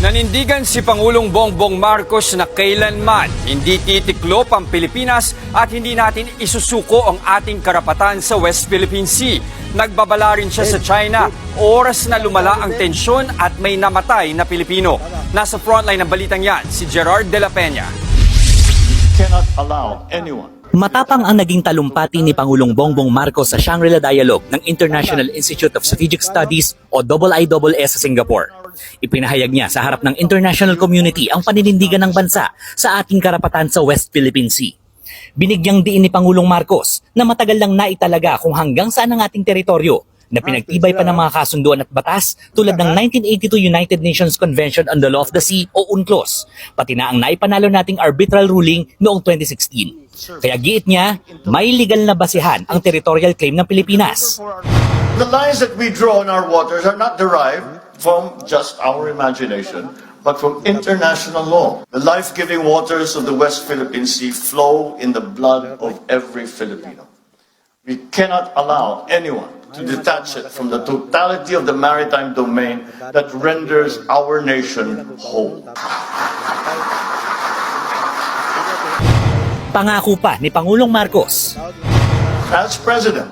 Nanindigan si Pangulong Bongbong Marcos na kailanman hindi titiklop ang Pilipinas at hindi natin isusuko ang ating karapatan sa West Philippine Sea. Nagbabala rin siya sa China, oras na lumala ang tensyon at may namatay na Pilipino. Nasa frontline ng balitang yan, si Gerard de la Peña. Cannot allow anyone. Matapang ang naging talumpati ni Pangulong Bongbong Marcos sa Shangri-La Dialogue ng International Institute of Strategic Studies o IISS sa Singapore. Ipinahayag niya sa harap ng international community ang paninindigan ng bansa sa ating karapatan sa West Philippine Sea. Binigyang diin ni Pangulong Marcos na matagal lang naitalaga kung hanggang saan ang ating teritoryo na pinagtibay pa ng mga kasunduan at batas tulad ng 1982 United Nations Convention on the Law of the Sea o UNCLOS, pati na ang naipanalo nating arbitral ruling noong 2016. Kaya giit niya, may legal na basihan ang territorial claim ng Pilipinas. The lines that we draw in our waters are not derived from just our imagination, but from international law. The life-giving waters of the West Philippine Sea flow in the blood of every Filipino. We cannot allow anyone to detach it from the totality of the maritime domain that renders our nation whole. Pangako pa ni Pangulong Marcos. As President,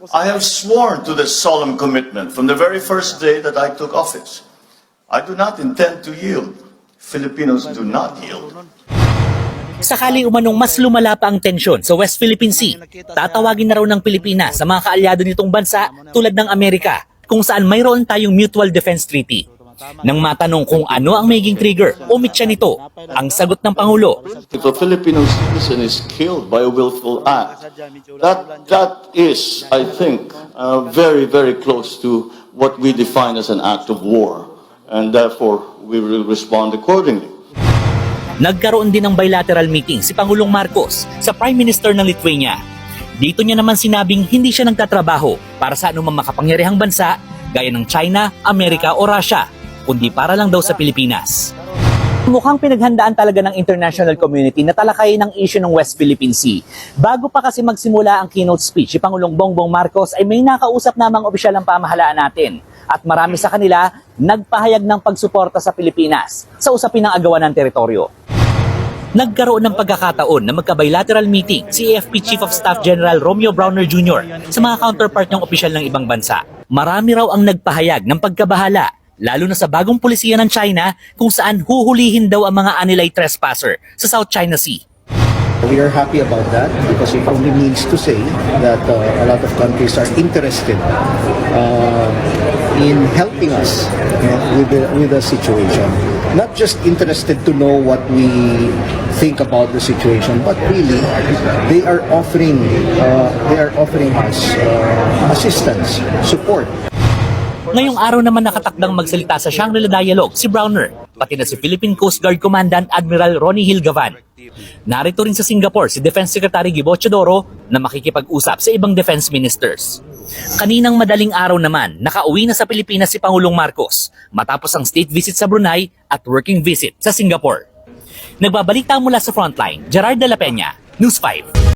I have sworn to this solemn commitment from the very first day that I took office. I do not intend to yield. Filipinos do not yield. Sakali umanong mas lumala pa ang tensyon sa West Philippine Sea, tatawagin na raw ng Pilipinas sa mga kaalyado nitong bansa tulad ng Amerika kung saan mayroon tayong Mutual Defense Treaty. Nang matanong kung ano ang magiging trigger o mitya nito, ang sagot ng Pangulo. If a Filipino citizen is killed by a willful act, that is, I think, very, very close to what we define as an act of war. And therefore, we will respond accordingly. Nagkaroon din ng bilateral meeting si Pangulong Marcos sa Prime Minister ng Lithuania. Dito niya naman sinabing hindi siya nagtatrabaho para sa anumang makapangyarihang bansa gaya ng China, Amerika o Russia, kundi para lang daw sa Pilipinas. Mukhang pinaghandaan talaga ng international community na talakayin ang issue ng West Philippine Sea. Bago pa kasi magsimula ang keynote speech, si Pangulong Bongbong Marcos ay may nakausap namang opisyal ng pamahalaan natin. At marami sa kanila nagpahayag ng pagsuporta sa Pilipinas sa usapin ng agawan ng teritoryo. Nagkaroon ng pagkakataon na magka-bilateral meeting si AFP Chief of Staff General Romeo Browner Jr. sa mga counterpart ng opisyal ng ibang bansa. Marami raw ang nagpahayag ng pagkabahala, lalo na sa bagong pulisiya ng China kung saan huhulihin daw ang mga anilay trespasser sa South China Sea. We are happy about that because it only means to say that a lot of countries are interested in helping us with the situation. Not just interested to know what we think about the situation, but really they are offering us assistance, support. Ngayong araw naman nakatakdang magsalita sa Shangri-La Dialogue si Browner, pati na si Philippine Coast Guard Commandant Admiral Ronnie Hill Gavan. Narito rin sa Singapore si Defense Secretary Gibo Teodoro na makikipag-usap sa ibang defense ministers. Kaninang madaling araw naman, nakauwi na sa Pilipinas si Pangulong Marcos matapos ang state visit sa Brunei at working visit sa Singapore. Nagbabalita mula sa Frontline, Gerard de la Peña, News 5.